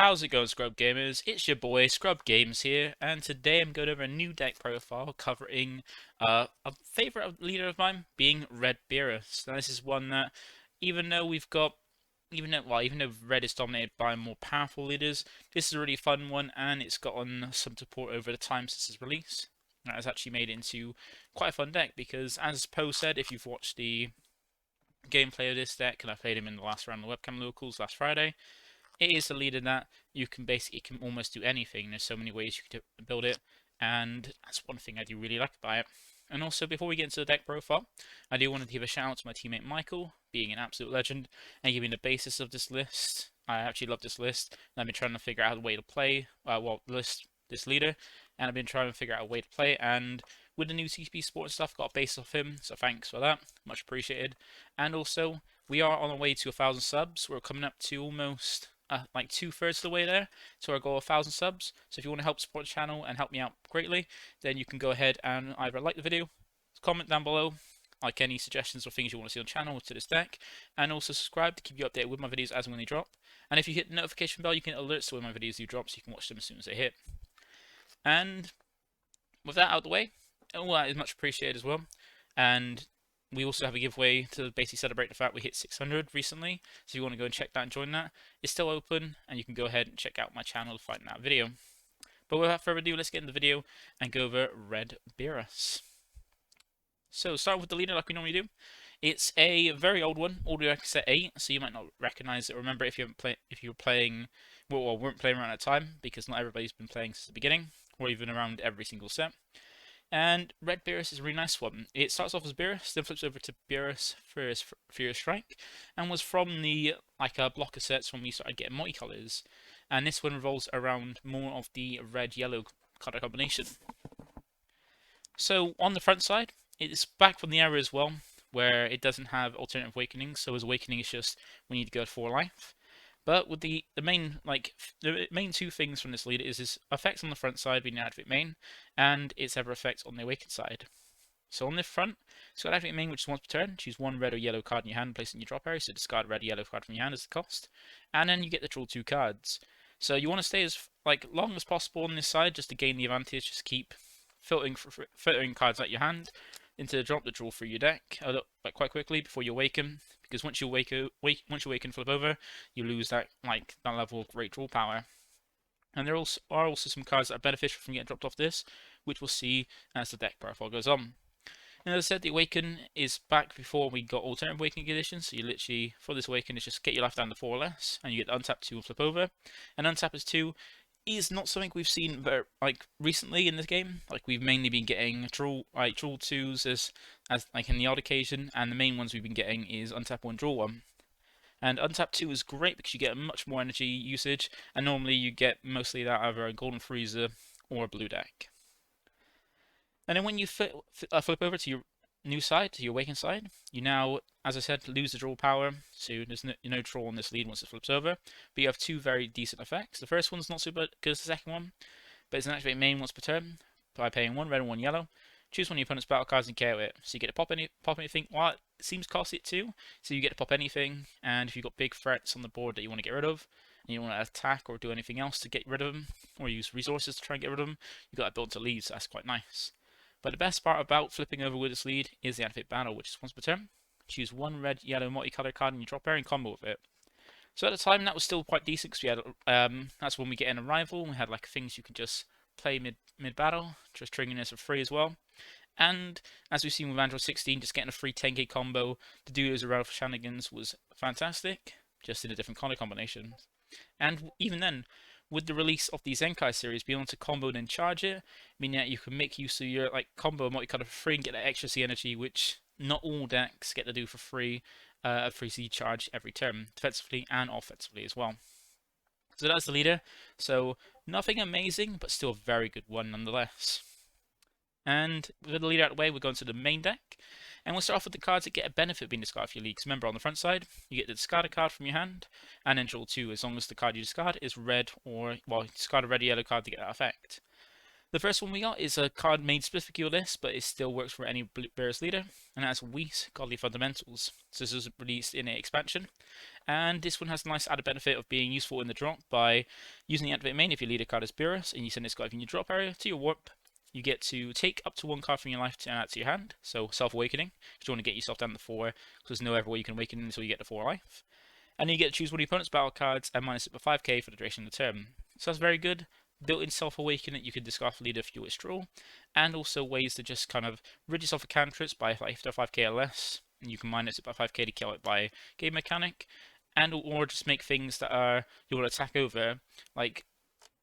How's it going, Scrub Gamers? It's your boy ScrubGames here, and today I'm going over a new deck profile covering a favorite leader of mine, being Red Beerus. Now, this is one that, even though even though Red is dominated by more powerful leaders, this is a really fun one, and it's gotten some support over the time since its release. That has actually made it into quite a fun deck because, as Poe said, if you've watched the gameplay of this deck, and I played him in the last round of the webcam locals last Friday. It is a leader that you can almost do anything. There's so many ways you can build it, and that's one thing I do really like about it. And also, before we get into the deck profile, I do want to give a shout out to my teammate Michael, being an absolute legend, and giving the basis of this list. I actually love this list, and I've been trying to figure out a way to play, list this leader, and I've been trying to figure out a way to play, and with the new TP Sport and stuff, got a base off him, so thanks for that, much appreciated. And also, we are on our way to 1,000 subs. We're coming up to almost like 2/3 of the way there to our goal of 1,000 subs. So if you want to help support the channel and help me out greatly, then you can go ahead and either like the video, comment down below, like any suggestions or things you want to see on the channel to this deck, and also subscribe to keep you updated with my videos as and when they drop. And if you hit the notification bell, you can get alerts to when my videos do drop, so you can watch them as soon as they hit. And with that out of the way, all that is much appreciated as well. And we also have a giveaway to basically celebrate the fact we hit 600 recently. So if you want to go and check that and join that, it's still open, and you can go ahead and check out my channel to find that video. But without further ado, let's get into the video and go over Red Beerus. So start with the leader like we normally do. It's a very old one, all the way back to set 8, so you might not recognize it. Remember, if you were playing, weren't playing around at the time, because not everybody's been playing since the beginning, or even around every single set. And Red Beerus is a really nice one. It starts off as Beerus, then flips over to Beerus Furious Strike, and was from the blocker sets when we started getting multicolours. And this one revolves around more of the red-yellow colour combination. So on the front side, it's back from the era as well, where it doesn't have alternative awakening. So as awakening is just we need to go for life. But with the main two things from this leader is his effects on the front side being activate main, and its ever effects on the awaken side. So on the front, it's got activate main, which is once per turn. Choose one red or yellow card in your hand, place it in your drop area. So discard a red or yellow card from your hand as the cost, and then you get to draw 2 cards. So you want to stay as long as possible on this side, just to gain the advantage. Just keep filtering cards out your hand into the drop to draw through your deck quite quickly before you awaken. Because once you awaken, flip over, you lose that level of great draw power. And there are also some cards that are beneficial from getting dropped off this, which we'll see as the deck profile goes on. And as I said, the awaken is back before we got alternative awakening conditions. So you literally, for this awaken, is just get your life down to 4 or less, and you get untap 2 and flip over. And untap as 2 is not something we've seen very recently in this game. We've mainly been getting draw 2s as in the odd occasion, and the main ones we've been getting is untap 1, draw 1. And untap 2 is great because you get much more energy usage, and normally you get mostly that either a golden freezer or a blue deck. And then when you flip over to your new side, to your awakened side, you now, as I said, lose the draw power, so there's no draw on this lead once it flips over, but you have 2 very decent effects. The first one's not super good as the second one, but it's an activate main once per turn by paying 1 red and 1 yellow. Choose one of your opponent's battle cards and KO it. So you get to pop anything. Well, it seems costly too, so you get to pop anything, and if you've got big threats on the board that you want to get rid of, and you want to attack or do anything else to get rid of them, or use resources to try and get rid of them, you've got that built to lead, so that's quite nice. But the best part about flipping over with this lead is the activate battle, which is once per turn. Choose one red, yellow, multicolored card in your drop area and combo with it. So at the time, that was still quite decent because we had that's when we get in a rival. We had things you could just play mid battle, just triggering this for free as well. And as we've seen with Android 16, just getting a free 10k combo to do those around for shenanigans was fantastic, just in a different color combination. And even then, with the release of the Zenkai series, being able to combo and then charge it, meaning that you can make use of your combo multicolour for free and get that extra Z energy, which not all decks get to do for free, a free Z charge every turn, defensively and offensively as well. So that's the leader. So nothing amazing, but still a very good one nonetheless. And with the leader out of the way, we're going to the main deck. And we'll start off with the cards that get a benefit being discarded for your leagues. Remember, on the front side, you get to discard a card from your hand, and then draw 2, as long as the card you discard is red, or, well, discard a red or yellow card to get that effect. The first one we got is a card made specifically for this, but it still works for any Beerus leader, and that's Whis Godly Fundamentals. So this was released in an expansion, and this one has a nice added benefit of being useful in the drop by using the activate main if your leader card is Beerus, and you send this guy from your drop area to your warp. You get to take up to one card from your life to add to your hand, so Self-Awakening, because you want to get yourself down to 4, because there's no other way you can awaken until you get to 4 life. And then you get to choose one of your opponent's battle cards and minus it by 5k for the duration of the turn. So that's very good. Built-in Self-Awaken that you can discard for leader if you withdraw, and also ways to just kind of rid yourself of cantrips by after 5k or less. And you can minus it by 5k to kill it by game mechanic, and or just make things that are you want to attack over like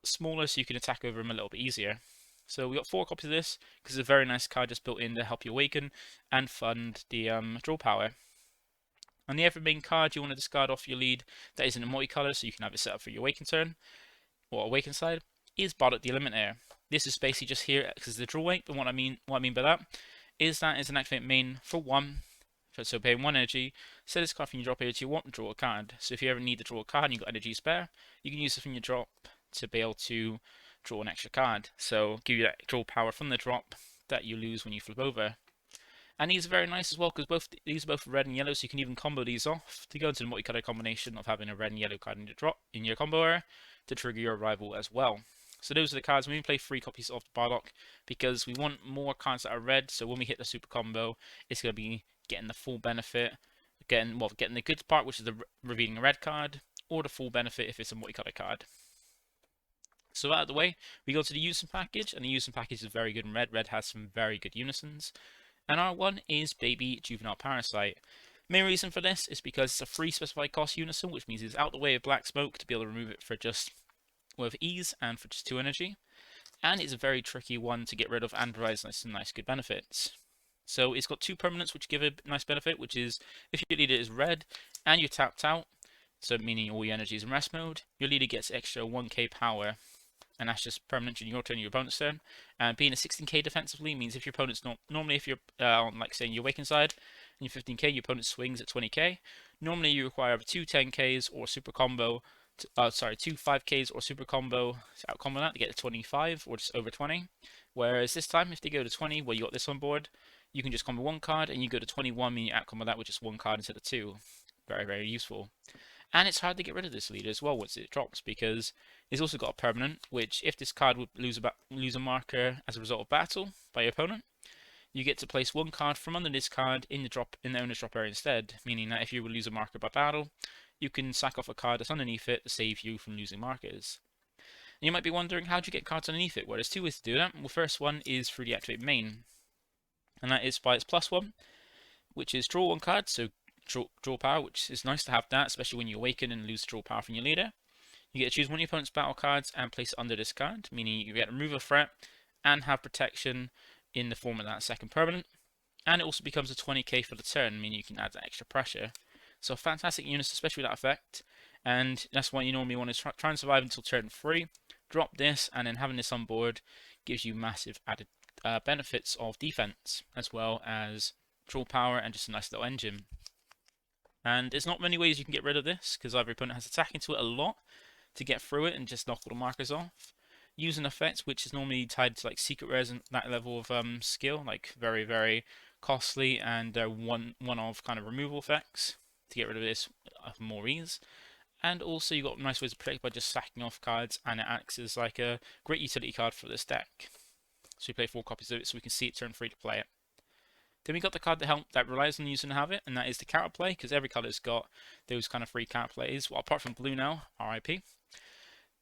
smaller, so you can attack over them a little bit easier. So we got 4 copies of this because it's a very nice card just built in to help you awaken and fund the draw power. On the every main card you want to discard off your lead that isn't a multicolor, so you can have it set up for your awaken turn or awaken side, is Bardock the Eliminator. This is basically just here because the draw weight, but what I mean by that is that it's an activate main for 1. So paying 1 energy, set this card from your drop area to your warp and draw a card. So if you ever need to draw a card and you've got energy spare, you can use it from your drop to be able to draw an extra card. So give you that draw power from the drop that you lose when you flip over. And these are very nice as well because these are both red and yellow, so you can even combo these off to go into the multicolour combination of having a red and yellow card in your drop in your combo area to trigger your arrival as well. So those are the cards. We play 3 copies of the Bardock because we want more cards that are red. So when we hit the super combo, it's going to be getting the full benefit, getting the good part, which is the revealing a red card, or the full benefit if it's a multicolour card. So out of the way, we go to the Unison package, and the Unison package is very good in red. Red has some very good Unisons. And our one is Baby Juvenile Parasite. Main reason for this is because it's a free specified cost Unison, which means it's out the way of Black Smoke to be able to remove it for just with ease and for just 2 energy. And it's a very tricky one to get rid of and provides some nice good benefits. So it's got 2 permanents which give a nice benefit, which is if your leader is red and you're tapped out, so meaning all your energy is in rest mode, your leader gets extra 1k power, and that's just permanent in your turn, your opponent's turn. And being a 16k defensively means if your opponent's not normally if you're on like saying your awaken side and you're 15k, your opponent swings at 20k. Normally you require 2 10ks or super combo. 2 5ks or super combo to out combo that to get to 25 or just over 20. Whereas this time, if they go to 20, well, you got this on board, you can just combo 1 card, and you go to 21, meaning you out combo that with just 1 card instead of 2. Very, very useful. And it's hard to get rid of this leader as well once it drops, because it's also got a permanent, which if this card would lose a marker as a result of battle by your opponent, you get to place 1 card from under this card in the owner's drop area instead, meaning that if you would lose a marker by battle, you can sack off a card that's underneath it to save you from losing markers. And you might be wondering, how do you get cards underneath it? Well, there's 2 ways to do that. Well, the first one is through the activate main, and that is by its +1, which is draw 1 card, so draw power, which is nice to have that, especially when you awaken and lose draw power from your leader. You get to choose one of your opponent's battle cards and place it under this card, meaning you get to remove a threat and have protection in the form of that second permanent. And it also becomes a 20k for the turn, meaning you can add that extra pressure. So fantastic units, especially with that effect, and that's why you normally want to try and survive until turn 3. Drop this, and then having this on board gives you massive added benefits of defense, as well as draw power and just a nice little engine. And there's not many ways you can get rid of this, because every opponent has attack into it a lot to get through it and just knock all the markers off. Use an effect which is normally tied to like secret rares and that level of skill, like very, very costly and one-off kind of removal effects to get rid of this more ease. And also you've got nice ways to protect by just sacking off cards, and it acts as like a great utility card for this deck. So we play 4 copies of it so we can see it turn 3 to play it. Then we got the card that relies on using to have it, and that is the counterplay, because every colour's got those kind of free counterplays, well, apart from blue now, RIP.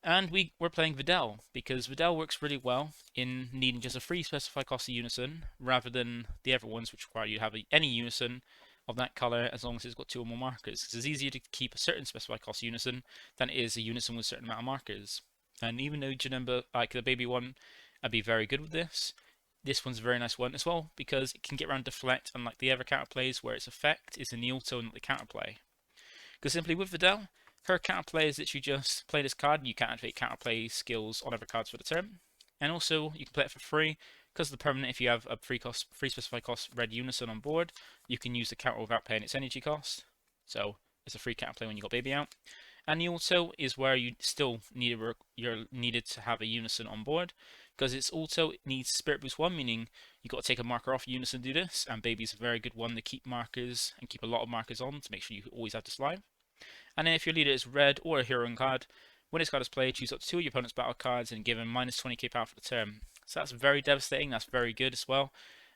And we're playing Videl, because Videl works really well in needing just a free specified cost of Unison, rather than the other ones which require you to have any Unison of that colour as long as it's got 2 or more markers. Because it's easier to keep a certain specified cost Unison than it is a Unison with a certain amount of markers. And even though Janemba, like the baby one, I'd be very good with this. This one's a very nice one as well, because it can get around deflect, unlike the other counterplays where its effect is in the auto and not the counterplay. Because simply with Videl, her counterplay is that you just play this card and you can't activate counterplay skills on other cards for the turn. And also, you can play it for free, because the permanent, if you have a free specified cost red Unison on board, you can use the counter without paying its energy cost. So it's a free counterplay when you got baby out. And the auto is where you still you're needed to have a Unison on board, because its auto needs Spirit Boost 1, meaning you've got to take a marker off Unison to do this, and Baby's a very good one to keep markers and keep a lot of markers on to make sure you always have this live. And then if your leader is red or a hero card, when this card is played, choose up to 2 of your opponent's battle cards and give him minus 20k power for the turn. So that's very devastating, that's very good as well.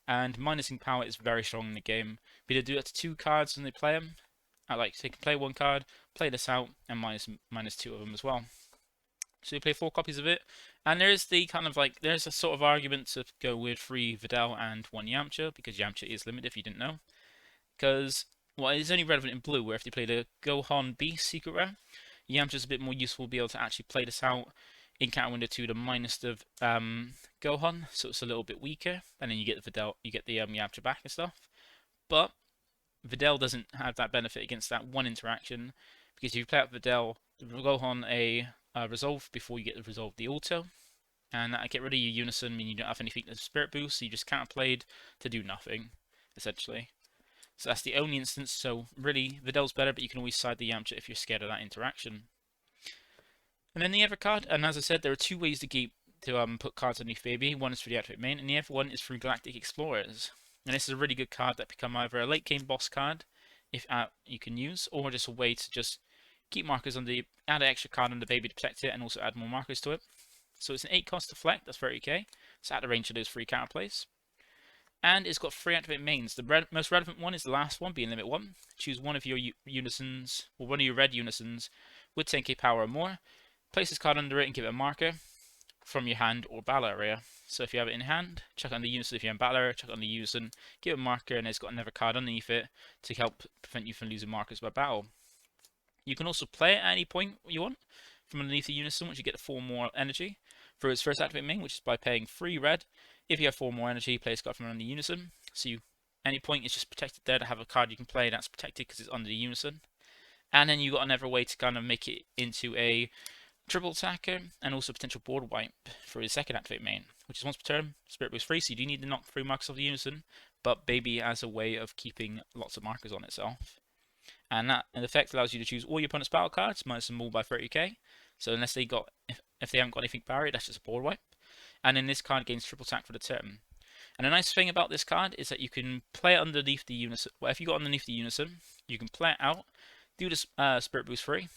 And minusing power is very strong in the game. But they do that to 2 cards when they play them. So you can play 1 card, play this out, and minus 2 of them as well. So you play 4 copies of it, and there is there's a sort of argument to go with 3 Videl and 1 Yamcha, because Yamcha is limited if you didn't know. Because, well, it's only relevant in blue, where if they played a Gohan Beast secret rare, Yamcha's a bit more useful to be able to actually play this out in counter window 2 to minus of Gohan, so it's a little bit weaker, and then you get the Videl, you get the Yamcha back and stuff. But Videl doesn't have that benefit against that 1 interaction, because if you play out Videl, Gohan a resolve before you get the resolve the auto, and that get rid of your Unison, meaning you don't have anything to Spirit Boost, so you just counterplayed to do nothing, essentially. So that's the only instance, so really, Videl's better, but you can always side the Yamcha if you're scared of that interaction. And then the other card, and as I said, there are 2 ways to put cards underneath Baby. One is for the Activate main, and the other one is through Galactic Explorers. And this is a really good card that become either a late game boss card, if you can use, or just a way to just keep markers on the, add an extra card on the Baby to protect it, and also add more markers to it. So it's an 8 cost deflect, that's 30k. It's at the range of those 3 counterplays. And it's got 3 activate mains. The most relevant one is the last one, being limit 1. Choose one of your Unisons, or one of your red Unisons with 10k power or more. Place this card under it and give it a marker from your hand or battle area. So if you have it in hand, chuck it on the Unison. If you're in battle area, chuck it on the Unison, give it a marker, and it's got another card underneath it to help prevent you from losing markers by battle. You can also play it at any point you want from underneath the Unison, which you get 4 more energy for its first activate main, which is by paying 3 red. If you have 4 more energy, play this card from under the Unison. So any point is just protected there to have a card you can play that's protected because it's under the Unison. And then you got another way to kind of make it into a triple attacker and also potential board wipe for his second activate main, which is once per turn, Spirit Boost free, so you do need to knock 3 markers off the Unison, but Baby has a way of keeping lots of markers on itself. And that in effect allows you to choose all your opponent's battle cards, minus them all by 30k. So unless they got, if they haven't got anything barrier, that's just a board wipe. And then this card gains triple attack for the turn. And the nice thing about this card is that you can play it underneath the Unison. Well, if you got underneath the Unison, you can play it out, do the Spirit Boost free,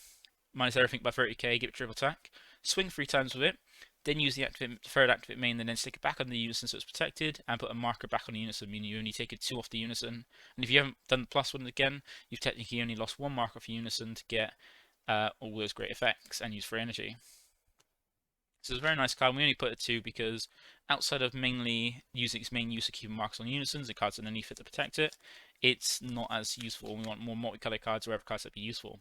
minus everything by 30k, give it triple attack, swing 3 times with it, then use the third activate main, and then stick it back on the Unison so it's protected, and put a marker back on the Unison, meaning you only taken 2 off the Unison. And if you haven't done the +1 again, you've technically only lost 1 marker for Unison to get all those great effects and use free energy. So it's a very nice card. We only put it 2 because outside of mainly using its main use of keeping markers on Unisons and cards underneath it to protect it, it's not as useful. We want more multicolored cards or other cards that be useful.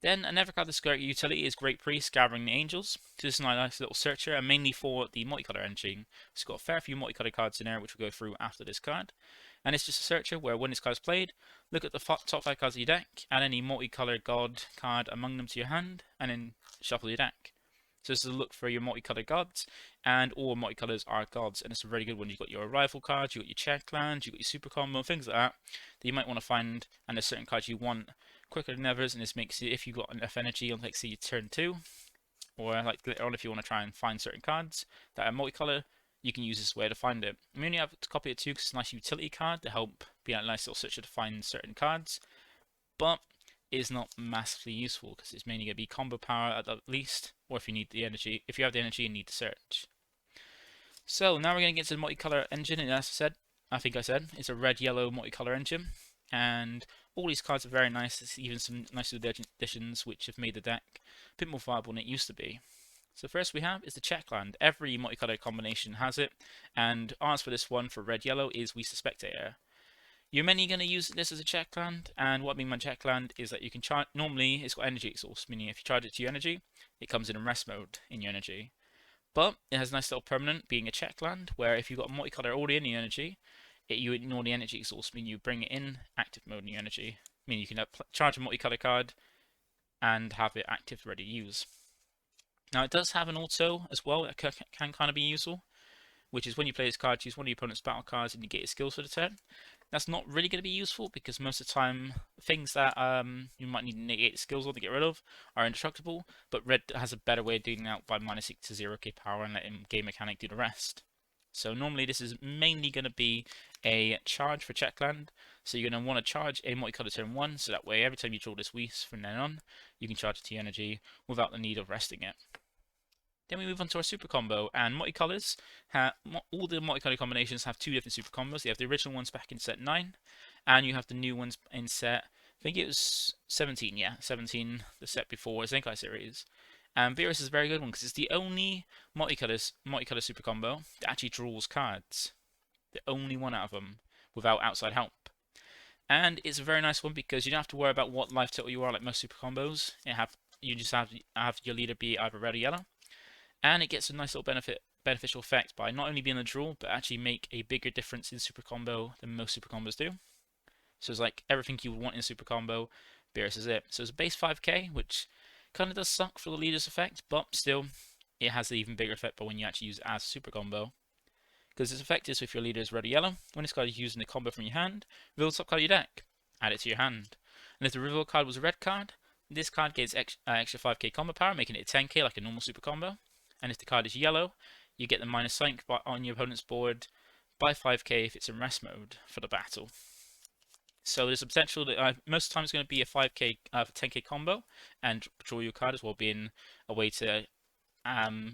Then another card that's great utility is Great Priest Gathering the Angels. So this is a nice little searcher, and mainly for the multicolor engine. It's got a fair few multicolored cards in there, which we'll go through after this card. And it's just a searcher where when this card is played, look at the top 5 cards of your deck, add any multicolored god card among them to your hand, and then shuffle your deck. So this is a look for your multicolored gods, and all multicolors are gods, and it's a very good one. You've got your arrival cards, you've got your check lands, you've got your super combo, things like that you might want to find, and there's certain cards you want quicker than others, and this makes it, if you've got enough energy on, like, say, your turn 2, or like later on if you want to try and find certain cards that are multicolor, you can use this way to find it. We only have to copy it too because it's a nice utility card to help be a nice little searcher to find certain cards, but is not massively useful because it's mainly going to be combo power at least, or if you need the energy, if you have the energy and need to search. So now we're going to get to the multicolor engine, and as I think I said, it's a red-yellow multicolor engine, and all these cards are very nice. There's even some nice little additions which have made the deck a bit more viable than it used to be. So first we have is the check land. Every multicolor combination has it, and ours for this one for red-yellow is We Suspect Air. You're mainly going to use this as a check land, and what I mean by check land is that you can charge, normally it's got energy exhaust, meaning if you charge it to your energy, it comes in rest mode in your energy. But it has a nice little permanent being a check land, where if you've got multicolor already in your energy, you ignore the energy exhaust, meaning you bring it in active mode in your energy, meaning you can charge a multicolor card and have it active ready to use. Now it does have an auto as well that can kind of be useful, which is when you play this card, choose one of your opponent's battle cards and you get your skills for the turn. That's not really going to be useful because most of the time things that you might need to negate skills on to get rid of are indestructible, but red has a better way of doing that by -6 to 0k power and letting game mechanic do the rest. So normally this is mainly going to be a charge for Checkland. So you're going to want to charge a multicolour turn 1, so that way every time you draw this Whis from then on, you can charge it to your energy without the need of resting it. Then we move on to our super combo, and multicolours, all the multicolour combinations have two different super combos. You have the original ones back in set 9, and you have the new ones in set, I think it was 17, yeah, 17, the set before Zenkai series. And Beerus is a very good one because it's the only multicolour super combo that actually draws cards. The only one out of them without outside help. And it's a very nice one because you don't have to worry about what life total you are like most super combos. You just have your leader be either red or yellow. And it gets a nice little beneficial effect by not only being a draw, but actually make a bigger difference in super combo than most super combos do. So it's like everything you would want in a super combo, Beerus is it. So it's a base 5k, which kind of does suck for the leader's effect, but still, it has an even bigger effect by when you actually use it as a super combo. Because its effect is if your leader is red or yellow, when this card is using the combo from your hand, reveal the top card of your deck, add it to your hand. And if the reveal card was a red card, this card gets extra 5k combo power, making it a 10k like a normal super combo. And if the card is yellow, you get the -5 on your opponent's board by 5k if it's in rest mode for the battle. So there's a potential that most of the time it's going to be a 5k, 10k combo and draw your card as well, being a way to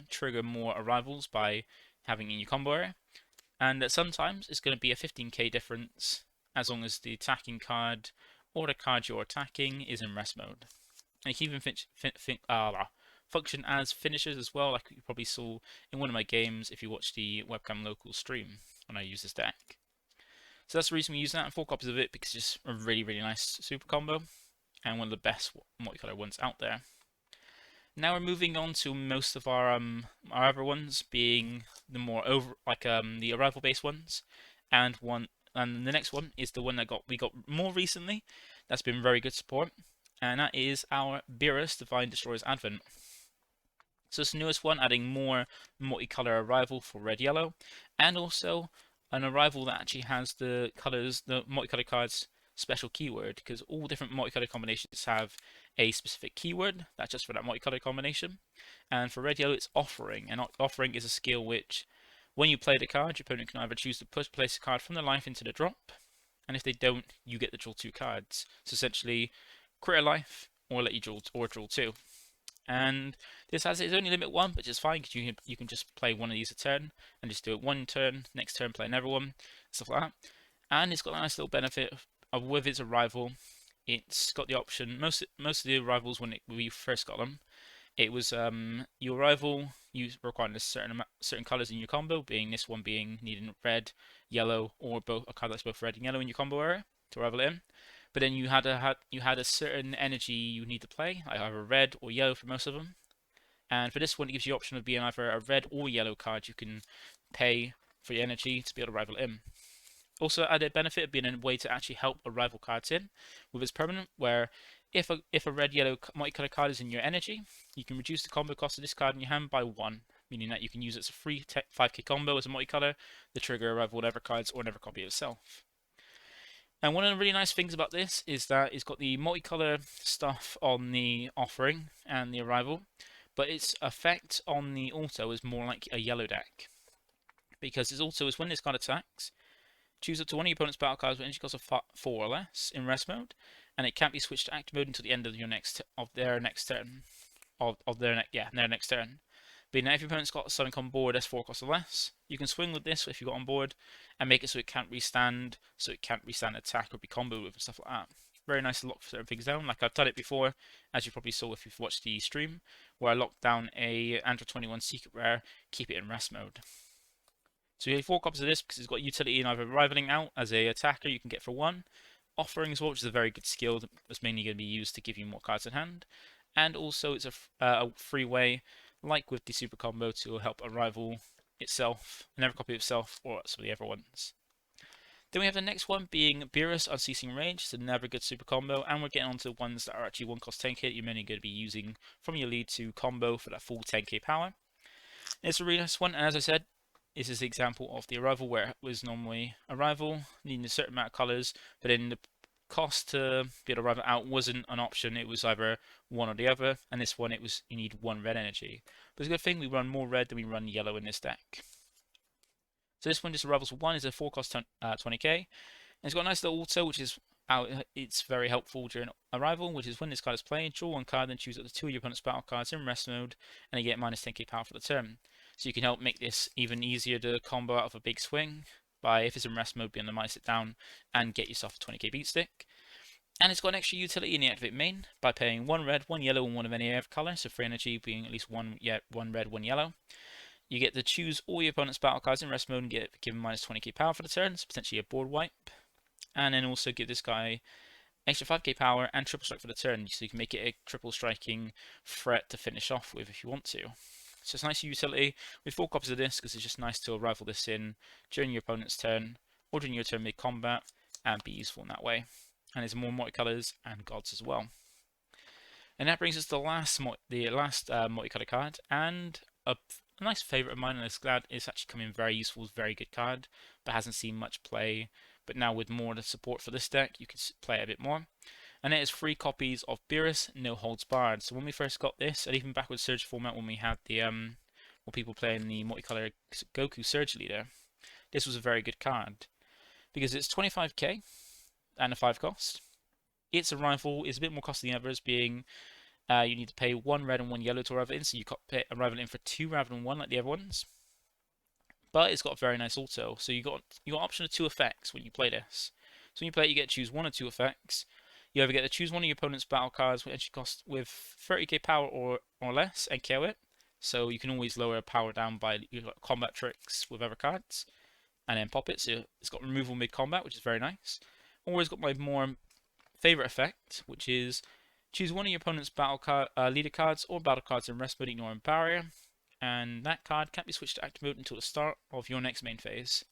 trigger more arrivals by having in your combo area. And that sometimes it's going to be a 15k difference as long as the attacking card or the card you're attacking is in rest mode. And it can even function as finishers as well, like you probably saw in one of my games if you watched the webcam local stream when I use this deck. So that's the reason we use that, and 4 copies of it because it's just a really, really nice super combo and one of the best multicolour ones out there. Now we're moving on to most of our other ones being the more the arrival based ones, and the next one is the one that we got more recently. That's been very good support, and that is our Beerus Divine Destroyer's Advent. So it's the newest one, adding more multicolour arrival for red yellow, and also an arrival that actually has the multicolour cards special keyword, because all different multicolour combinations have a specific keyword that's just for that multicolour combination. And for red yellow it's offering, and offering is a skill which when you play the card, your opponent can either choose to place a card from the life into the drop, and if they don't, you get to draw 2 cards. So essentially crit a life or let you draw 2. And this has its only limit 1, but it's fine because you can just play one of these a turn and just do it 1 turn, next turn play another one, stuff like that. And it's got a nice little benefit of with its arrival. It's got the option, most of the arrivals when we first got them, it was your arrival you required certain colours in your combo, being this one being needing red, yellow, or both a card that's both red and yellow in your combo area to arrival it in. But then you had a certain energy you need to play, like either red or yellow for most of them. And for this one, it gives you the option of being either a red or yellow card you can pay for your energy to be able to rival in. Also, added benefit of being a way to actually help a rival cards in with its permanent, where if a red-yellow multicolour card is in your energy, you can reduce the combo cost of this card in your hand by 1, meaning that you can use it as a free 5k combo as a multicolour, the trigger arrival whatever cards or never copy of itself. And one of the really nice things about this is that it's got the multicolour stuff on the offering and the arrival, but its effect on the auto is more like a yellow deck. Because its auto is when this card attacks, choose up to one of your opponent's battle cards with energy cost of 4 or less in rest mode, and it can't be switched to active mode until the end of their next turn. But now if your opponent's got something on board that's 4 cost or less, you can swing with this if you got on board and make it so it can't restand, attack or be comboed with and stuff like that. Very nice to lock certain things down. Like I've done it before, as you probably saw if you've watched the stream, where I locked down a Android 21 secret rare, keep it in rest mode. So you have 4 copies of this because it's got utility in either rivaling out as a attacker you can get for 1, offering as well, which is a very good skill that's mainly going to be used to give you more cards in hand, and also it's a free way, like with the super combo, to help a rival itself, another copy of itself, or some of the other ones. Then we have the next one being Beerus Unceasing Rage. It's another good super combo, and we're getting onto ones that are actually 1 cost 10k you're mainly going to be using from your lead to combo for that full 10k power. And it's a really nice one, and as I said, this is the example of the arrival, where it was normally arrival needing a certain amount of colors, but then the cost to be able to arrival out wasn't an option. It was either one or the other, and this one it was you need one red energy. But it's a good thing we run more red than we run yellow in this deck. So this one, just arrivals for one, is a 4 cost 20k. And it's got a nice little auto, which is it's very helpful during arrival, which is when this card is played, draw one card, then choose up to 2 of your opponent's battle cards in rest mode, and you get minus 10k power for the turn. So you can help make this even easier to combo out of a big swing by, if it's in rest mode, being able to minus it down and get yourself a 20k beat stick. And it's got an extra utility in the activate main by paying 1 red, 1 yellow, and 1 of any other color, so free energy being at least 1 red, 1 yellow. You get to choose all your opponent's battle cards in rest mode and get given minus 20k power for the turn, so potentially a board wipe. And then also give this guy extra 5k power and triple strike for the turn, so you can make it a triple striking threat to finish off with if you want to. So it's nice utility with 4 copies of this, because it's just nice to arrival this in during your opponent's turn or during your turn mid-combat and be useful in that way. And there's more multicolors and gods as well. And that brings us to the last multicolor card, and a nice favourite of mine, and I'm glad it's actually come in very useful, very good card, but hasn't seen much play. But now with more support for this deck, you can play it a bit more. And it is 3 copies of Beerus, No Holds Barred. So when we first got this, and even back with Surge format, when we had the people playing the multicolor Goku Surge Leader, this was a very good card because it's 25k and a 5 cost. Its arrival is a bit more costly than the others, being you need to pay 1 red and 1 yellow to arrival in, so you got arrival in for 2 rather than 1 like the other ones. But it's got a very nice auto, so you got option of 2 effects when you play this. So when you play it, you get to choose 1 or 2 effects. You either get to choose one of your opponent's battle cards, which actually cost with 30k power or less, and KO it. So you can always lower power down by combat tricks with other cards, and then pop it. So it's got removal mid-combat, which is very nice. Or it's got my more favorite effect, which is choose one of your opponent's battle card, leader cards or battle cards in rest mode, ignoring barrier. And that card can't be switched to active mode until the start of your next main phase,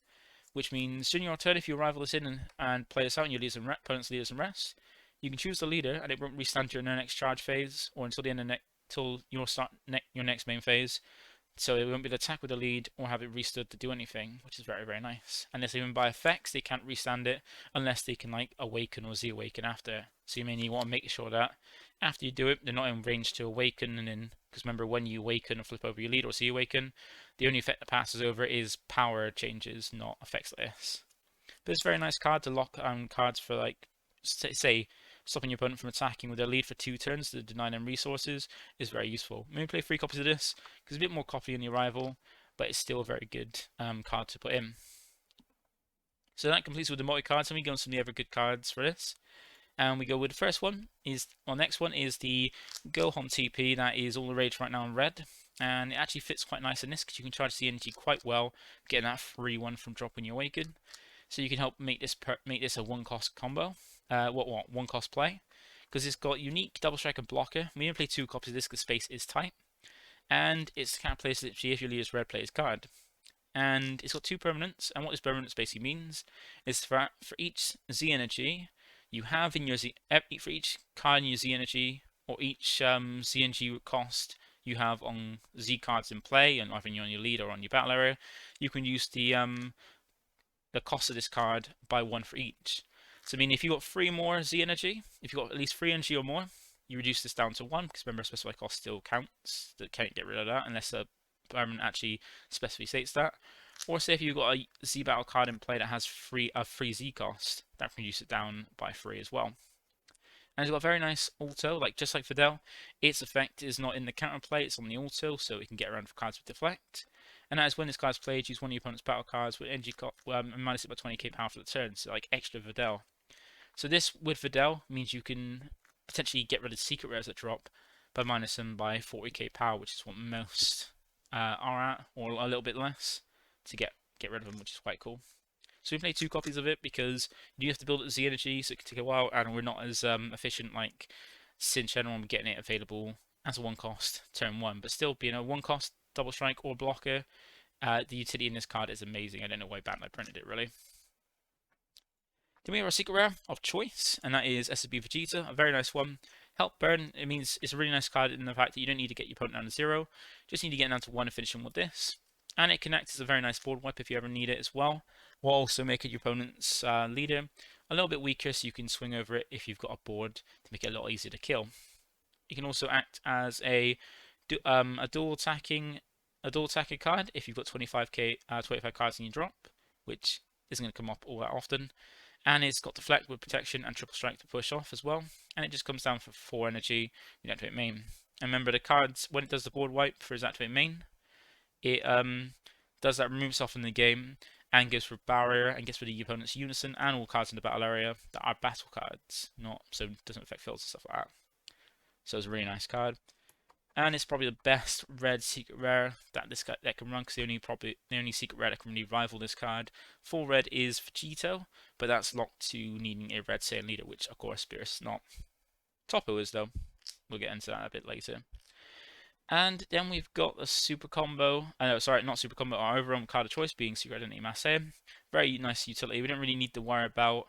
which means during your turn, if you arrival this in and play this out and your opponent's leaders in rest, you can choose the leader and it won't restand during the next charge phase or until the end of your next main phase. So it won't be able to attack with the lead or have it restood to do anything, which is very, very nice. And this, even by effects, they can't restand it unless they can like awaken or Z-Awaken after. So you mainly want to make sure that after you do it, they're not in range to awaken, and then, because remember, when you awaken or flip over your lead or Z-Awaken, the only effect that passes over is power changes, not effects like this. But it's a very nice card to lock cards for, like, say, stopping your opponent from attacking with their lead for 2 turns to deny them resources is very useful. Maybe play 3 copies of this, because it's a bit more copy in the arrival, but it's still a very good card to put in. So that completes with the multi cards, and we go on some of the other good cards for this. And we go with the first one, next one is the Gohan TP, that is all the rage right now in red. And it actually fits quite nice in this, because you can charge the energy quite well, getting that free one from dropping your Awaken. So you can help make this a 1 cost combo. 1 cost play, because it's got unique double strike and blocker. We only play 2 copies of this because space is tight, and it's the kind of place literally if you lead red player's card. And it's got 2 permanents, and what this permanence basically means is for each Z energy you have in your for each card in your Z energy, or each Z energy cost you have on Z cards in play, and either on your lead or on your battle area, you can use the cost of this card by 1 for each. So I mean, if you got 3 more Z energy, if you got at least 3 energy or more, you reduce this down to 1, because remember, specified cost still counts. That can't get rid of that unless a permanent actually specifically states that. Or say if you've got a Z battle card in play that has a free Z cost, that can reduce it down by 3 as well. And it's got a very nice auto, just like Videl. Its effect is not in the counterplay, it's on the auto, so it can get around for cards with deflect. And that is when this card's played, use one of your opponent's battle cards with energy and minus it by 20k power for the turn, so like extra Videl. So this, with Videl, means you can potentially get rid of secret rares that drop by minus them by 40k power, which is what most are at, or a little bit less, to get rid of them, which is quite cool. So we played 2 copies of it because you have to build up Z energy, so it can take a while, and we're not as efficient like Sinchan on getting it available as a 1 cost turn 1. But still, being a 1 cost double strike or blocker, the utility in this card is amazing. I don't know why Bandai printed it really. Then we have our secret rare of choice, and that is SSB Vegeta, a very nice one. Help burn, it means it's a really nice card in the fact that you don't need to get your opponent down to 0, just need to get down to 1 and finish him with this. and it can act as a very nice board wipe if you ever need it as well, while also making your opponent's leader a little bit weaker, so you can swing over it if you've got a board to make it a lot easier to kill. It can also act as a dual attacking card if you've got 25 cards in your drop, which isn't going to come up all that often. And it's got deflect with protection and triple strike to push off as well. And it just comes down for 4 energy. You activate main. And remember, the cards, when it does the board wipe for its activate main, it does that, removes off in the game, and goes for barrier and gets rid of the opponent's Unison and all cards in the battle area that are battle cards, not so it doesn't affect fills and stuff like that. So it's a really nice card. And it's probably the best red secret rare that this deck can run, because the only secret rare that can really rival this card for red is Vegeta, but that's locked to needing a red Saiyan leader, which of course Beerus is not. Topo is though. We'll get into that a bit later. And then we've got a super combo. Sorry, not super combo. Our overall card of choice being Secret Identity Masse. Very nice utility. We don't really need to worry about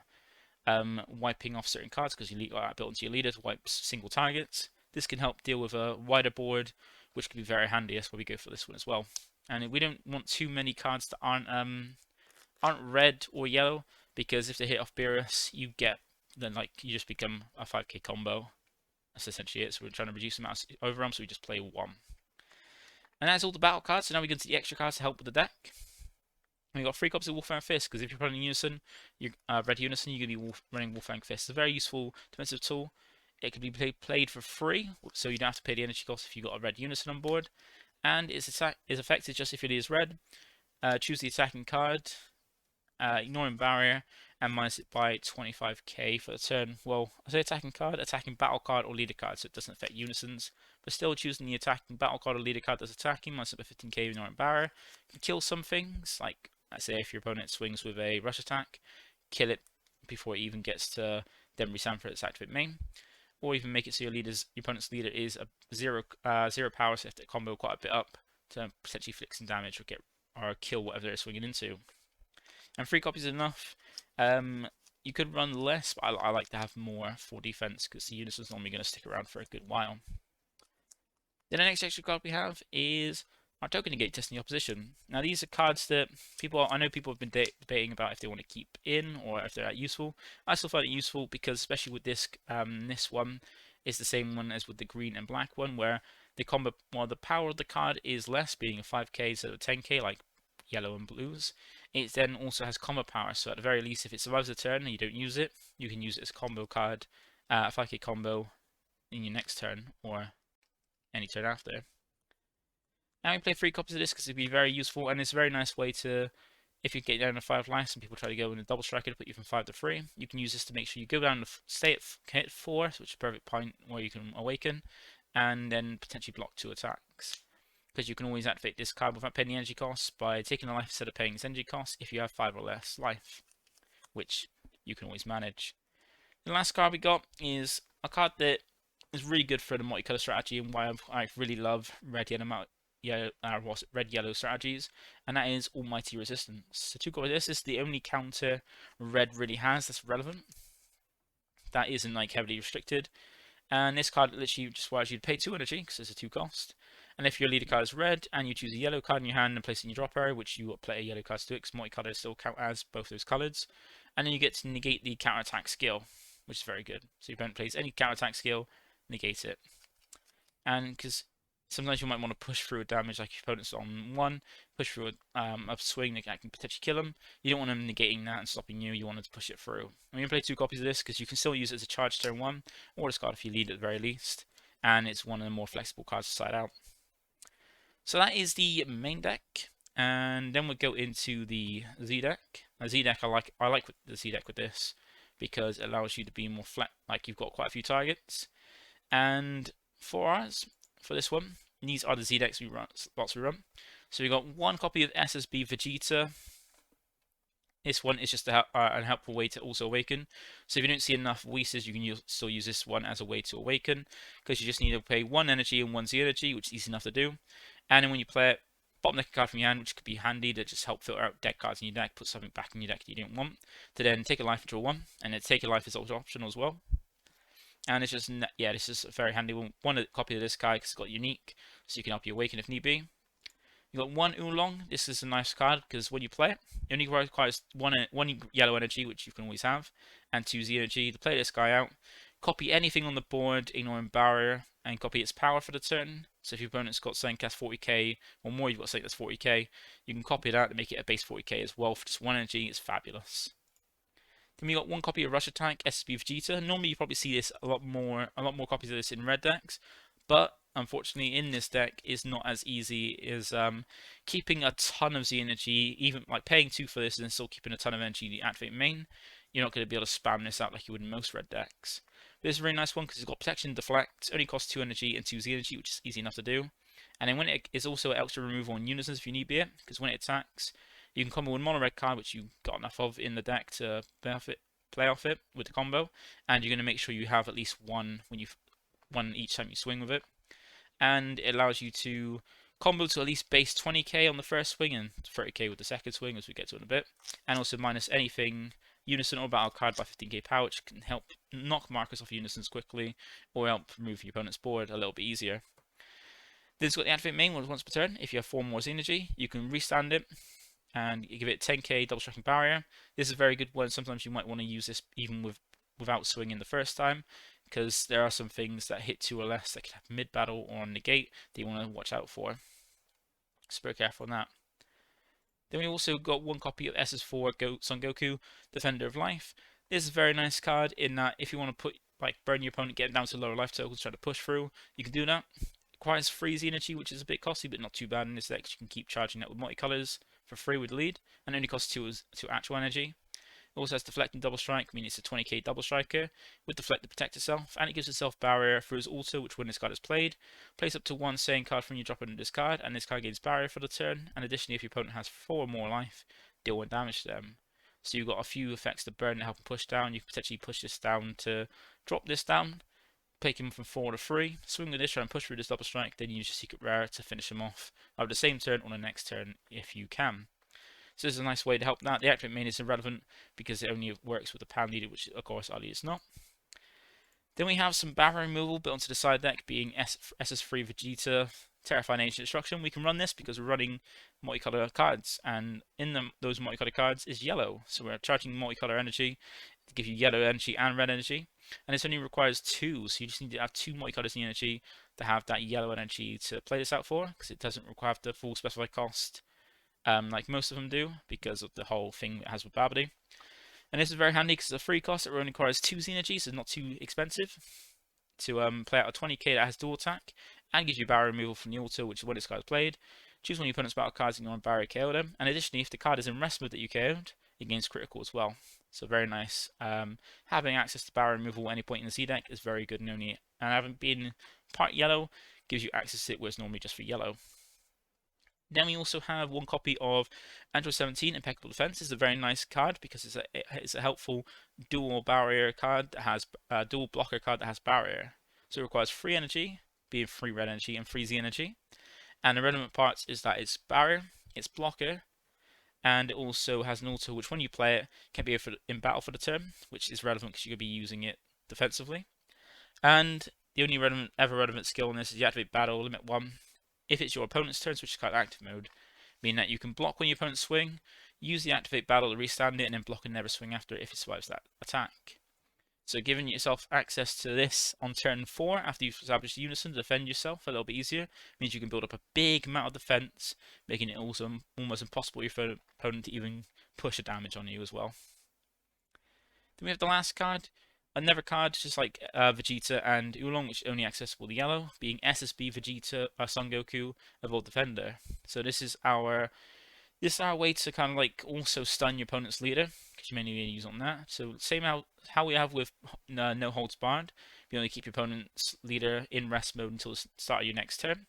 wiping off certain cards, because you got that built into your leader to wipe single targets. This can help deal with a wider board, which can be very handy. That's why we go for this one as well. And we don't want too many cards that aren't red or yellow, because if they hit off Beerus, you just become a 5k combo. That's essentially it. So we're trying to reduce the amount of overrun, so we just play 1. And that's all the battle cards. So now we go to the extra cards to help with the deck. And we've got 3 copies of Wolfang Fist, because if you're playing Unison, red Unison, you're going to be running Wolfang Fist. It's a very useful defensive tool. It can be played for free, so you don't have to pay the energy cost if you've got a red Unison on board. And its effect is just if it is red, choose the attacking card, ignoring barrier, and minus it by 25k for the turn. Well, I say attacking card, attacking battle card, or leader card, so it doesn't affect Unisons. But still, choosing the attacking battle card or leader card that's attacking, minus it by 15k, ignoring barrier. You can kill some things, like, let's say if your opponent swings with a rush attack, kill it before it even gets to then resound for its activate main. Or even make it so your opponent's leader is a zero power, so you have to combo quite a bit up to potentially flick some damage or kill whatever they're swinging into. And 3 copies is enough. You could run less, but I like to have more for defense, because the Unison's normally going to stick around for a good while. Then the next extra card we have is our Token Negate Testing the Opposition. Now these are cards that I know people have been debating about if they want to keep in or if they're that useful. I still find it useful, because especially with this one is the same one as with the green and black one, where the power of the card is less, being a 5k instead of 10k like yellow and blues. It then also has combo power, so at the very least, if it survives a turn and you don't use it, you can use it as a combo card, a 5k combo in your next turn or any turn after. Now we play 3 copies of this because it'd be very useful, and it's a very nice way to, if you get down to 5 lives and people try to go in a double striker to put you from 5 to 3, you can use this to make sure you go down to stay at 4, which is a perfect point where you can awaken, and then potentially block 2 attacks. Because you can always activate this card without paying the energy cost by taking a life instead of paying its energy cost if you have 5 or less life, which you can always manage. The last card we got is a card that is really good for the multicolor strategy, and why I really love red yellow strategies, and that is Almighty Resistance. So 2 copies of this is the only counter red really has that's relevant. That isn't like heavily restricted, and this card literally just requires you to pay 2 energy because it's a 2 cost. And if your leader card is red and you choose a yellow card in your hand and place it in your drop area, which you play a yellow card to do it, because multicolor still count as both those colors, and then you get to negate the counter attack skill, which is very good. So your opponent plays any counter attack skill, negate it. And because sometimes you might want to push through a damage, like your opponent's on 1, push through a swing that can potentially kill them. You don't want them negating that and stopping you. You want them to push it through. I'm going to play 2 copies of this because you can still use it as a charge turn 1, or discard if you lead at the very least. And it's one of the more flexible cards to side out. So that is the main deck, and then we'll go into the Z deck. Z deck, I like the Z deck with this because it allows you to be more flat, like you've got quite a few targets. And for this one, these are the Z decks slots we run. So we got 1 copy of SSB Vegeta. This one is just a helpful way to also awaken. So if you don't see enough Weeses, you can still use this one as a way to awaken, because you just need to pay 1 energy and 1 Z energy, which is easy enough to do. And then when you play it, bottom deck a card from your hand, which could be handy to just help filter out deck cards in your deck, put something back in your deck that you didn't want, to then take a life and draw 1, and then take a life is also optional as well. And it's just, this is a very handy one. 1 copy of this guy because it's got unique, so you can help you awaken if need be. You got one Oolong. This is a nice card because when you play it, it only requires one yellow energy, which you can always have, and 2 Z energy to play this guy out. Copy anything on the board, ignoring barrier, and copy its power for the turn. So if your opponent's got something that's 40k or more, you've got something that's 40k, you can copy that to make it a base 40k as well for just one energy. It's fabulous. Then we got one copy of Rush Attack, SSB Vegeta. Normally you probably see this a lot more copies of this in red decks, but unfortunately in this deck is not as easy as keeping a ton of Z energy, even like paying 2 for this and still keeping a ton of energy to activate main. You're not going to be able to spam this out like you would in most red decks. But this is a very nice one because it's got Protection, Deflect, only costs 2 energy and 2 Z energy, which is easy enough to do. And then when it is also extra removal on Unisons if you need be it, because when it attacks, you can combo one mono red card, which you've got enough of in the deck to play off it with the combo, and you're going to make sure you have at least one each time you swing with it. And it allows you to combo to at least base 20k on the first swing and 30k with the second swing, as we get to in a bit, and also minus anything Unison or battle card by 15k power, which can help knock markers off Unisons quickly or help move your opponent's board a little bit easier. Then it's got the activate main once per turn. If you have 4 more energy, you can restand it and you give it 10k double striking barrier. This is a very good one. Sometimes you might want to use this even without swinging the first time, because there are some things that hit 2 or less that can happen mid-battle or on negate that you want to watch out for. So be careful on that. Then we also got one copy of SS4 Son Goku, Defender of Life. This is a very nice card in that if you want to burn your opponent, get him down to lower life totals, try to push through, you can do that. Requires freeze energy, which is a bit costly, but not too bad in this deck. You can keep charging that with multicolors for free with lead, and only costs 2 actual energy. It also has Deflect and Double Strike, meaning it's a 20k double striker, with Deflect to protect itself, and it gives itself barrier through its auto, which when this card is played, plays up to 1 Saiyan card from you drop into this card, and this card gains barrier for the turn, and additionally if your opponent has 4 or more life, deal 1 damage to them. So you've got a few effects to burn and help and push down. You can potentially push this down to drop this down, take him from 4 to 3, swing with this, try and push through this double strike, then use your secret rare to finish him off either the same turn or the next turn if you can. So this is a nice way to help that. The activate main is irrelevant because it only works with the pan leader, which of course our leader is not. Then we have some barrier removal built onto the side deck, being SS3 Vegeta, Terrifying Ancient Destruction. We can run this because we're running multicolor cards, and in those multicolor cards is yellow. So we're charging multicolor energy to give you yellow energy and red energy. And this only requires 2, so you just need to have 2 multicolors in energy to have that yellow energy to play this out for, because it doesn't require the full specified cost like most of them do, because of the whole thing it has with Babidi. And this is very handy because it's a free cost. It only requires 2 energy, so it's not too expensive to play out a 20k that has dual attack, and gives you barrier removal from the auto, which is when this card is played. Choose one of your opponent's battle cards and you want barrier KO them, and additionally if the card is in rest mode that you KO'd, it gains critical as well. So very nice. Having access to barrier removal at any point in the Z deck is very good, and having been part yellow gives you access to it where it's normally just for yellow. Then we also have one copy of Android 17, Impeccable Defense. It's a very nice card because it's a helpful dual barrier card that has dual blocker card that has barrier. So it requires free energy, being free red energy and free Z energy. And the relevant parts is that it's barrier, it's blocker, and it also has an auto which when you play it can be in battle for the turn, which is relevant because you're going to be using it defensively. And the only ever relevant skill in this is you activate battle, limit 1. If it's your opponent's turn, which is called active mode, meaning that you can block when your opponent's swing, use the activate battle to restand it, and then block and never swing after it if it survives that attack. So giving yourself access to this on turn 4 after you've established Unison to defend yourself a little bit easier means you can build up a big amount of defense, making it also almost impossible for your opponent to even push a damage on you as well. Then we have the last card. Another card, just like Vegeta and Oolong, which is only accessible to yellow, being SSB Vegeta Son Goku Evolved Defender. So this is our way to kind of like also stun your opponent's leader, because you may need to use on that. So same how we have with No Holds Barred, you only keep your opponent's leader in rest mode until the start of your next turn.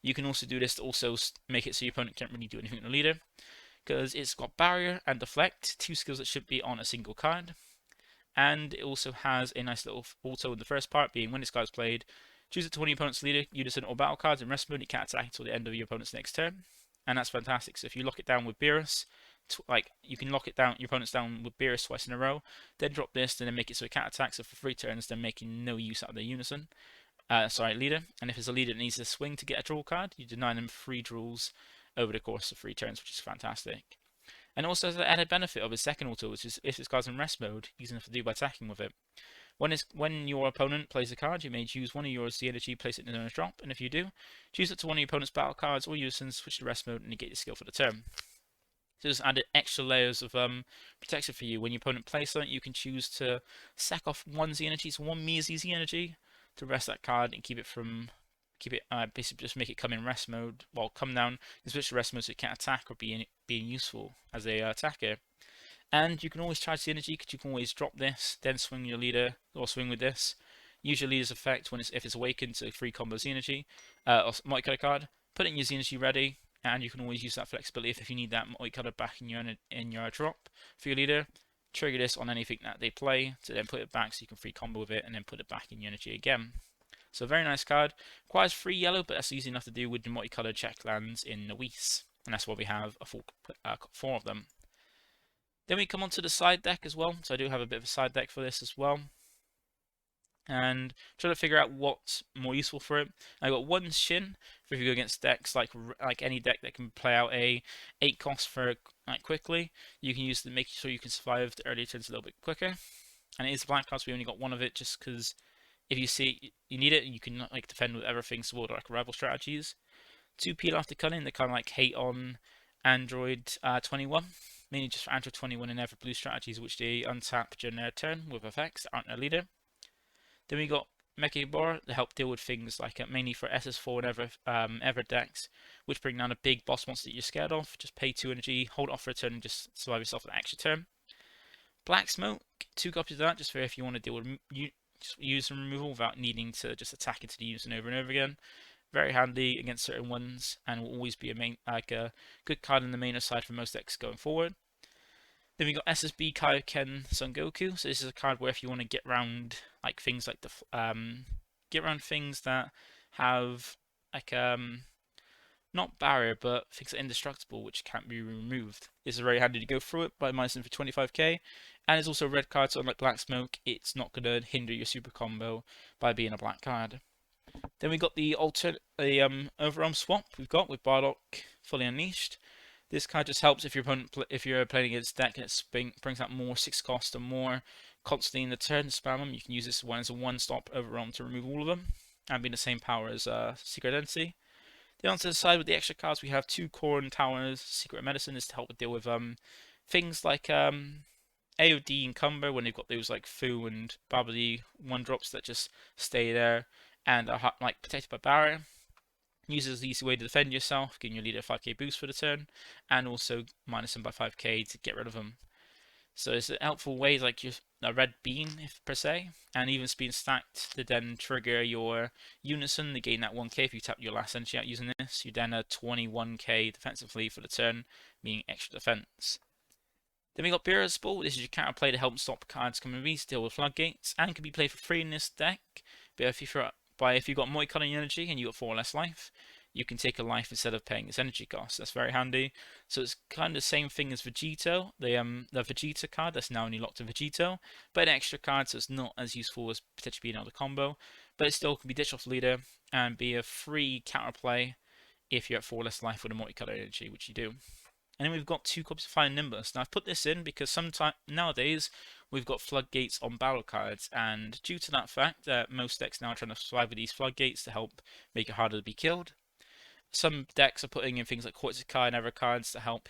You can also do this to also make it so your opponent can't really do anything to the leader, because it's got Barrier and Deflect, 2 skills that should be on a single card. And it also has a nice little auto in the first part, being when this card is played, choose it to one of your opponent's leader, Unison or battle cards in rest mode. You can't attack until the end of your opponent's next turn, and that's fantastic. So if you lock it down with Beerus, you can lock it down, your opponent's down with Beerus twice in a row, then drop this, and then make it so it can't attack. So for 3 turns, then making no use out of the Unison. Leader. And if it's a leader that needs to swing to get a draw card, you deny them 3 draws over the course of 3 turns, which is fantastic. And also has the added benefit of his second auto, which is if this card's in rest mode, you can do by attacking with it. When your opponent plays a card, you may choose one of yours, the energy, place it in a drop, and if you do, choose it to one of your opponent's battle cards or Unison, switch to rest mode, and negate your skill for the turn. So just added extra layers of protection for you. When your opponent plays something, you can choose to sack off one Z energy, so one mere Z energy, to rest that card and basically just make it come in rest mode. Well, come down and switch to rest mode so it can't attack or being useful as a attacker. And you can always charge the energy because you can always drop this, then swing your leader or swing with this. Use your leader's effect if it's awakened to free combo Z energy or multicolored card. Put it in your Z energy ready. And you can always use that flexibility if you need that multicolored back in your drop for your leader. Trigger this on anything that they play to then put it back so you can free combo with it and then put it back in your energy again. So a very nice card. Requires 3 yellow, but that's easy enough to do with the multicolored check lands in the Whis. And that's why we have a full 4 of them. Then we come on to the side deck as well. So I do have a bit of a side deck for this as well. And try to figure out what's more useful for it. I got 1 Shin for if you go against decks like any deck that can play out a 8 cost for quickly. You can use to make sure you can survive the earlier turns a little bit quicker. And it is black card, so we only got 1 of it just because if you see you need it, you can defend with everything, support rival strategies. 2 peel after cutting, they kind of hate on Android 21. Mainly just for Android 21 and Ever Blue strategies, which they untap during their turn with effects that aren't their leader. Then we got Mecha Bar to help deal with things like mainly for SS4 and Ever decks, which bring down a big boss monster that you're scared of. Just pay 2 energy, hold off for a turn, and just survive yourself an extra turn. Black Smoke, 2 copies of that, just for if you want to deal with use and removal without needing to just attack into the Unison over and over again. Very handy against certain ones, and will always be a good card in the main side for most decks going forward. Then we got SSB Kaioken Son Goku. So this is a card where if you want to get around things like get around things that have not barrier but things that are indestructible which can't be removed. This is very handy to go through it by minusing for 25k, and it's also a red card, so unlike Black Smoke, it's not going to hinder your super combo by being a black card. Then we got the overarm swap we've got with Bardock Fully Unleashed. This card just helps if you're playing against deck and it brings out more 6 cost or more constantly in the turn to spam them. You can use this one as a 1-stop overarm to remove all of them, and being the same power as Secret Identity. Then onto the side with the extra cards, we have 2 Corn Towers. Secret Medicine is to help deal with things like AOD and Cumber when they've got those Fu and Babidi 1-drops that just stay there and are protected by barrier. Uses the easy way to defend yourself, giving your leader a 5k boost for the turn, and also minus them by 5k to get rid of them. So it's a helpful way, like a red beam, per se, and even being stacked to then trigger your Unison to gain that 1k. If you tap your last energy out using this, you then 21k defensively for the turn, meaning extra defense. Then we got Beerus Ball. This is your counter play to help stop cards coming to deal with floodgates, and can be played for free in this deck. But if you've got multicolored energy and you got 4 less life, you can take a life instead of paying its energy cost. That's very handy. So it's kind of the same thing as Vegeta, the Vegeta card that's now only locked to Vegeta, but an extra card, so it's not as useful as potentially being another combo. But it still can be ditched off the leader and be a free counterplay if you're at 4 less life with a multicolored energy, which you do. And then we've got 2 copies of Fire Nimbus. Now I've put this in because nowadays we've got floodgates on battle cards, and due to that fact that most decks now are trying to survive with these floodgates to help make it harder to be killed. Some decks are putting in things like Koitsukai and other cards to help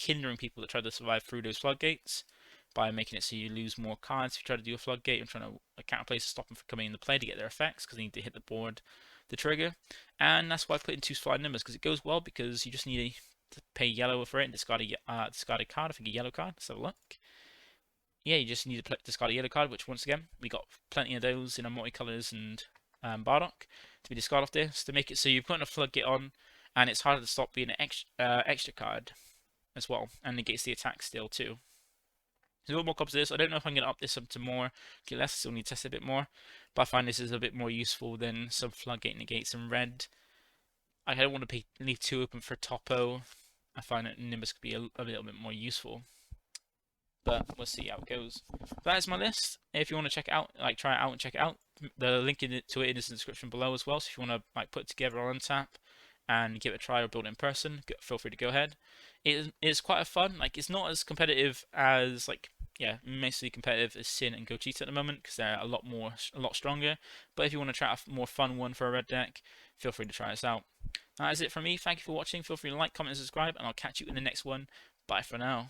hindering people that try to survive through those floodgates by making it so you lose more cards if you try to do a floodgate and trying to counterplay to stop them from coming into play to get their effects because they need to hit the board to trigger. And that's why I put in 2 Fire Nimbus, because it goes well because you just need to pay yellow for it and discard a card. I think a yellow card. Let's have a look. Yeah, you just need to discard a yellow card, which once again we got plenty of those in our multicolors and Bardock to be discarded off this to make it so you're putting a floodgate on, and it's harder to stop being an extra card as well, and negates the attack still too. So what more copies of this? I don't know if I'm going to up this up to more, get less. Still need to test it a bit more, but I find this is a bit more useful than some floodgate negates in red. I don't want to leave 2 open for Topo. I find that Nimbus could be a little bit more useful. But we'll see how it goes. That is my list. If you want to check it out, try it out and check it out, the link to it is in the description below as well. So if you want to put it together or untap and give it a try or build it in person, feel free to go ahead. It's quite a fun. Like, it's not as competitive as, like, yeah, mostly competitive as Sin and Gogeta at the moment, because they're a lot stronger. But if you want to try a more fun one for a red deck, feel free to try this out. That is it from me. Thank you for watching. Feel free to like, comment, and subscribe, and I'll catch you in the next one. Bye for now.